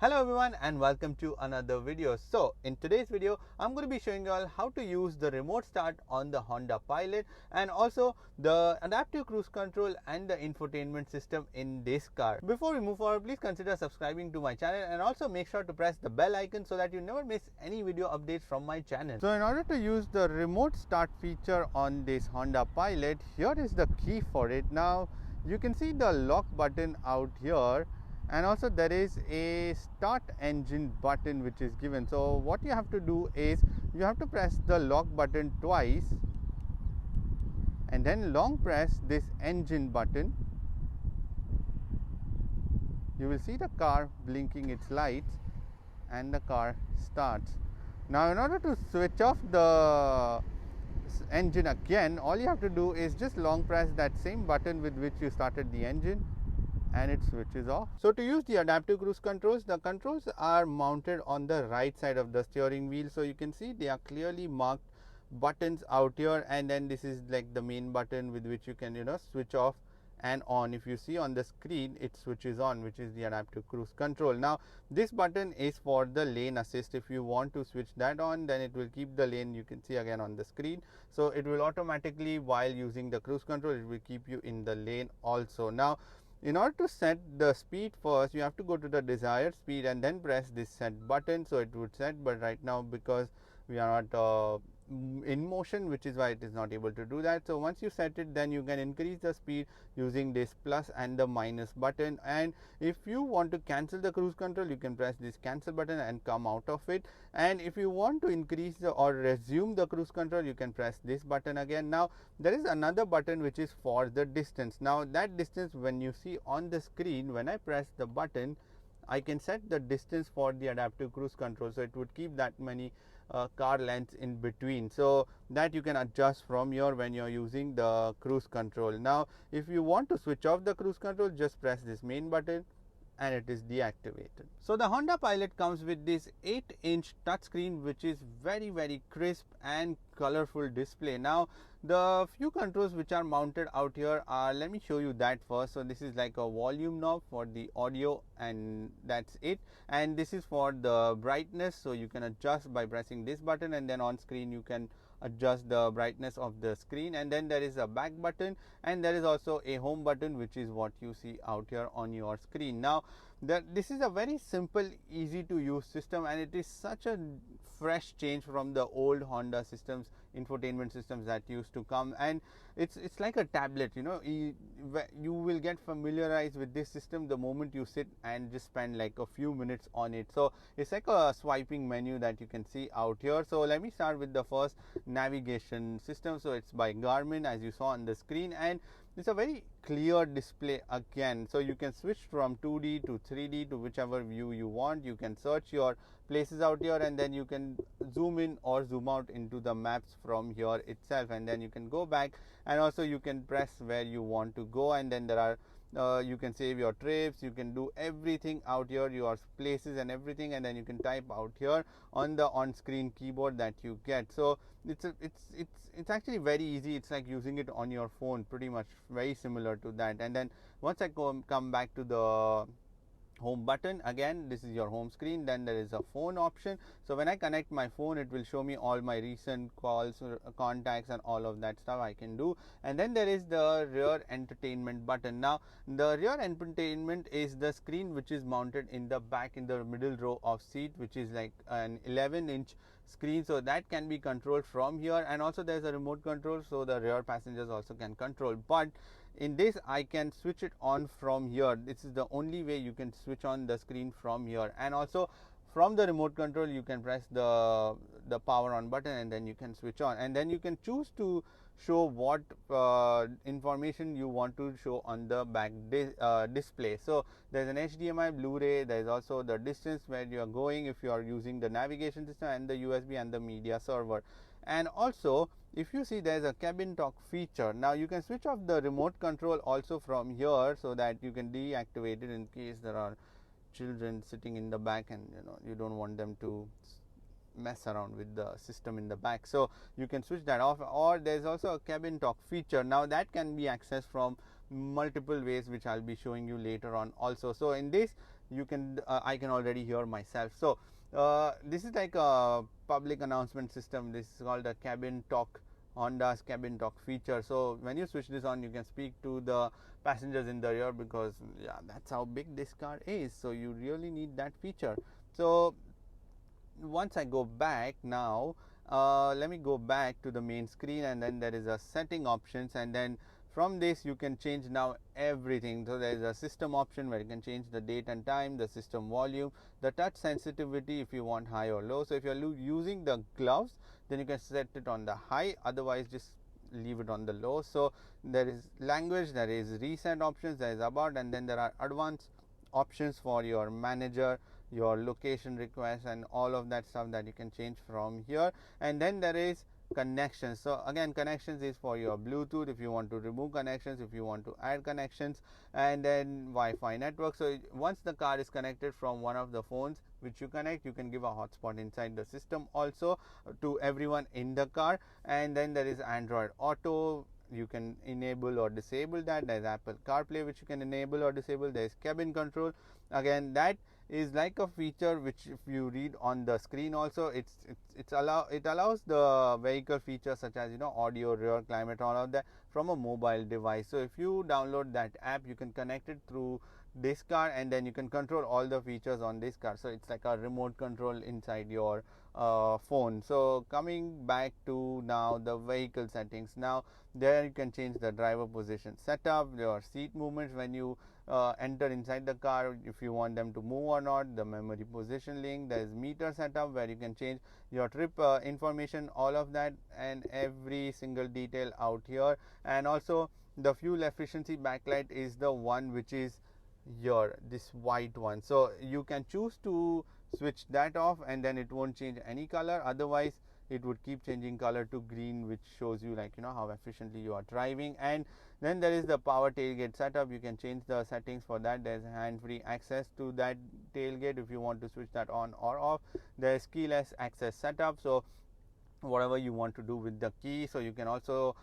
Hello everyone and welcome to another video. So in today's video I'm going to be showing you all how to use the remote start on the Honda Pilot and also the adaptive cruise control and the infotainment system in this car. Before we move forward, please consider subscribing to my channel and also make sure to press the bell icon so that you never miss any video updates from my channel. So in order to use the remote start feature on this Honda Pilot, here is the key for it. Now you can see the lock button out here, and also there is a start engine button which is given. So what you have to do is you have to press the lock button twice and then long press this engine button. You will see the car blinking its lights and the car starts. Now in order to switch off the engine again, all you have to do is just long press that same button with which you started the engine and it switches off. So to use the adaptive cruise controls, the controls are mounted on the right side of the steering wheel. So you can see they are clearly marked buttons out here, and then this is like the main button with which you can switch off and on. If you see on the screen, it switches on, which is the adaptive cruise control. Now this button is for the lane assist. If you want to switch that on, then it will keep the lane, you can see again on the screen. So it will automatically, while using the cruise control, it will keep you in the lane also. Now in order to set the speed, first you have to go to the desired speed and then press this set button. So it would set, but right now because we are not in motion, which is why it is not able to do that. So once you set it, then you can increase the speed using this plus and the minus button. And if you want to cancel the cruise control, you can press this cancel button and come out of it. And if you want to increase or resume the cruise control, you can press this button again. Now there is another button which is for the distance. Now that distance, when you see on the screen, when I press the button, I can set the distance for the adaptive cruise control. So it would keep that many car lengths in between, so that you can adjust from your when you're using the cruise control. Now if you want to switch off the cruise control, just press this main button and it is deactivated. So the Honda Pilot comes with this 8-inch touchscreen, which is very crisp and colorful display. Now the few controls which are mounted out here are, let me show you that first. So this is like a volume knob for the audio, and that's it. And this is for the brightness, so you can adjust by pressing this button, and then on screen you can adjust the brightness of the screen. And then there is a back button, and there is also a home button, which is what you see out here on your screen. Now this is a very simple, easy to use system, and it is such a fresh change from the old Honda systems, infotainment systems that used to come. And it's like a tablet, you will get familiarized with this system the moment you sit and just spend like a few minutes on it. So it's like a swiping menu that you can see out here. So let me start with the first navigation system. So it's by Garmin, as you saw on the screen, and it's a very clear display again. So you can switch from 2D to 3D to whichever view you want. You can search your places out here, and then you can zoom in or zoom out into the maps from here itself, and then you can go back, and also you can press where you want to go, and then there are you can save your trips, you can do everything out here, your places and everything, and then you can type out here on the on-screen keyboard that you get. So it's actually very easy. It's like using it on your phone, pretty much very similar to that. And then once I come back to the home button, again this is your home screen, then there is a phone option. So when I connect my phone, it will show me all my recent calls, contacts, and all of that stuff I can do. And then there is the rear entertainment button. Now the rear entertainment is the screen which is mounted in the back, in the middle row of seat, which is like an 11-inch screen, so that can be controlled from here. And also there's a remote control, so the rear passengers also can control. But in this, I can switch it on from here. This is the only way you can switch on the screen from here. And also from the remote control, you can press the power on button, and then you can switch on, and then you can choose to show what information you want to show on the back display. So there's an HDMI, Blu-ray, there's also the distance where you are going if you are using the navigation system, and the USB and the media server. And also if you see, there's a cabin talk feature. Now you can switch off the remote control also from here, so that you can deactivate it in case there are children sitting in the back and you don't want them to mess around with the system in the back. So you can switch that off. Or there's also a cabin talk feature. Now that can be accessed from multiple ways, which I'll be showing you later on also. So in this, you can I can already hear myself. So this is like a public announcement system. This is called a cabin talk, Honda's cabin talk feature. So when you switch this on, you can speak to the passengers in the rear, because yeah, that's how big this car is. So you really need that feature. So once I go back now, let me go back to the main screen, and then there is a setting options, and then from this you can change now everything. So there is a system option where you can change the date and time, the system volume, the touch sensitivity if you want high or low. So if you are using the gloves, then you can set it on the high, otherwise just leave it on the low. So there is language, there is reset options, there is about, and then there are advanced options for your manager, your location requests, and all of that stuff that you can change from here. And then there is connections. So again, connections is for your Bluetooth, if you want to remove connections, if you want to add connections, and then Wi-Fi network. So once the car is connected from one of the phones which you connect, you can give a hotspot inside the system also to everyone in the car. And then there is Android Auto, you can enable or disable that. There is Apple CarPlay, which you can enable or disable. There is cabin control. Again, that is like a feature which if you read on the screen also, it allows the vehicle features such as audio, rear climate, all of that from a mobile device. So if you download that app, you can connect it through this car, and then you can control all the features on this car. So it's like a remote control inside your phone. So coming back to now the vehicle settings, now there you can change the driver position setup, your seat movements when you enter inside the car, if you want them to move or not, the memory position link. There is meter setup where you can change your trip information, all of that, and every single detail out here. And also the fuel efficiency backlight is the one which is here, this white one. So you can choose to switch that off, and then it won't change any color. Otherwise it would keep changing color to green, which shows you like how efficiently you are driving. And then there is the power tailgate setup. You can change the settings for that. There's hand-free access to that tailgate if you want to switch that on or off. There's keyless access setup, so whatever you want to do with the key. So you can also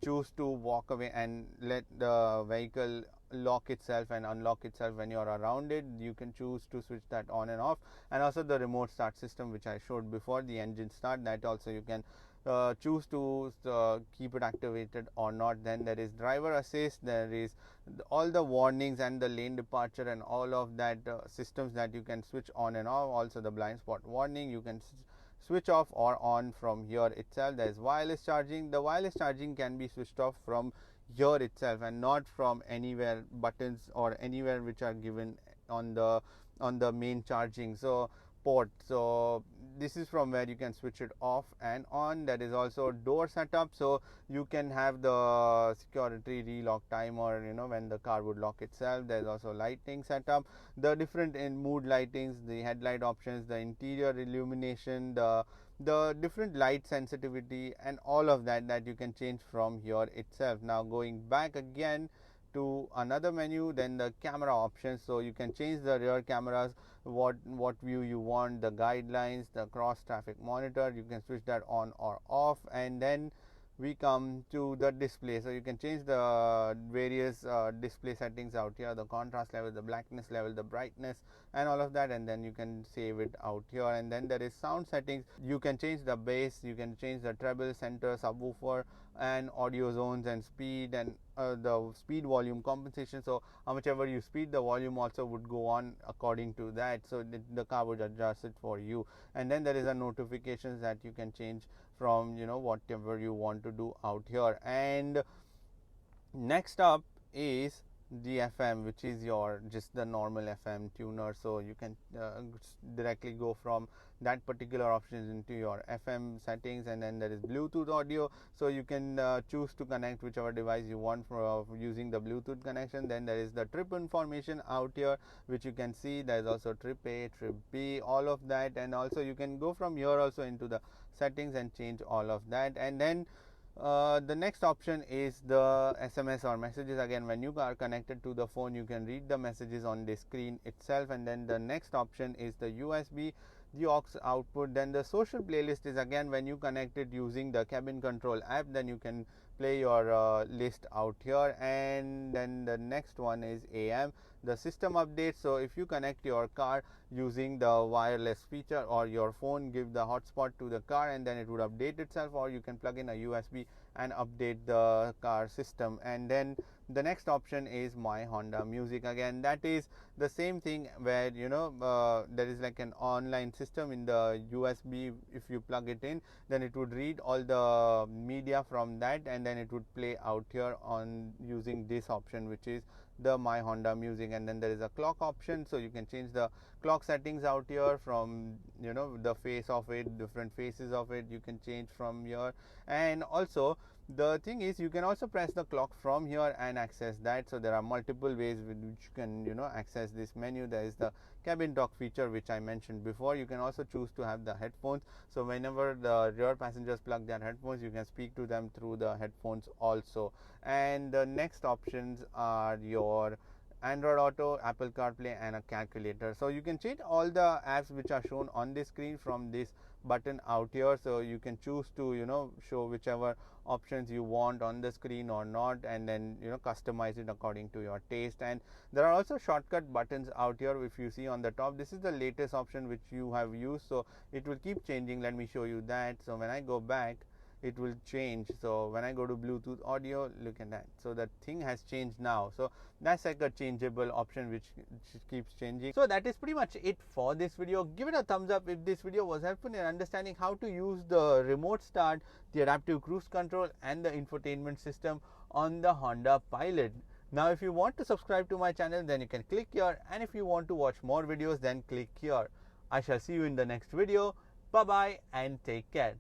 choose to walk away and let the vehicle lock itself and unlock itself when you are around it. You can choose to switch that on and off. And also the remote start system, which I showed before, the engine start, that also you can choose to keep it activated or not. Then there is driver assist, there is all the warnings and the lane departure and all of that systems that you can switch on and off. Also the blind spot warning, you can switch off or on from here itself. There is wireless charging. The wireless charging can be switched off from here itself and not from anywhere buttons or anywhere which are given on the main charging port. So this is from where you can switch it off and on. There is also door setup, so you can have the security relock time, or when the car would lock itself. There is also lighting setup, the different in mood lightings, the headlight options, the interior illumination, the different light sensitivity, and all of that you can change from here itself. Now going back again to another menu, then the camera options. So you can change the rear cameras, what view you want, the guidelines, the cross traffic monitor, you can switch that on or off. And then we come to the display. So you can change the various display settings out here, the contrast level, the blackness level, the brightness, and all of that, and then you can save it out here. And then there is sound settings. You can change the bass, you can change the treble, center, subwoofer, and audio zones, and speed, and the speed volume compensation. So how much ever you speed, the volume also would go on according to that, so the car would adjust it for you. And then there is a notifications that you can change from whatever you want to do out here. And next up is the FM, which is your just the normal FM tuner. So you can directly go from that particular options into your FM settings. And then there is Bluetooth audio, so you can choose to connect whichever device you want for using the Bluetooth connection. Then there is the trip information out here, which you can see. There is also trip A, trip B, all of that. And also you can go from here also into the settings and change all of that. And then the next option is the SMS or messages. Again, when you are connected to the phone, you can read the messages on the screen itself. And then the next option is the USB, the aux output. Then the social playlist is again when you connect it using the cabin control app, then you can play your list out here. And then the next one is AM, the system update. So if you connect your car using the wireless feature, or your phone give the hotspot to the car, and then it would update itself, or you can plug in a USB and update the car system. And then the next option is My Honda Music. Again, that is the same thing, where there is like an online system in the USB. If you plug it in, then it would read all the media from that, and then it would play out here on using this option, which is the My Honda Music. And then there is a clock option, so you can change the clock settings out here from the face of it, different faces of it you can change from here. And also the thing is, you can also press the clock from here and access that. So there are multiple ways with which you can access this menu. There is the cabin talk feature, which I mentioned before. You can also choose to have the headphones, so whenever the rear passengers plug their headphones, you can speak to them through the headphones also. And the next options are your Android Auto, Apple CarPlay, and a calculator. So you can change all the apps which are shown on the screen from this button out here. So you can choose to show whichever options you want on the screen or not, and then customize it according to your taste. And there are also shortcut buttons out here. If you see on the top, this is the latest option which you have used, so it will keep changing. Let me show you that. So when I go back, it will change. So when I go to Bluetooth audio, look at that. So that thing has changed now. So that's like a changeable option which keeps changing. So that is pretty much it for this video. Give it a thumbs up if this video was helpful in understanding how to use the remote start, the adaptive cruise control, and the infotainment system on the Honda Pilot. Now if you want to subscribe to my channel, then you can click here, and if you want to watch more videos, then click here. I shall see you in the next video. Bye bye and take care.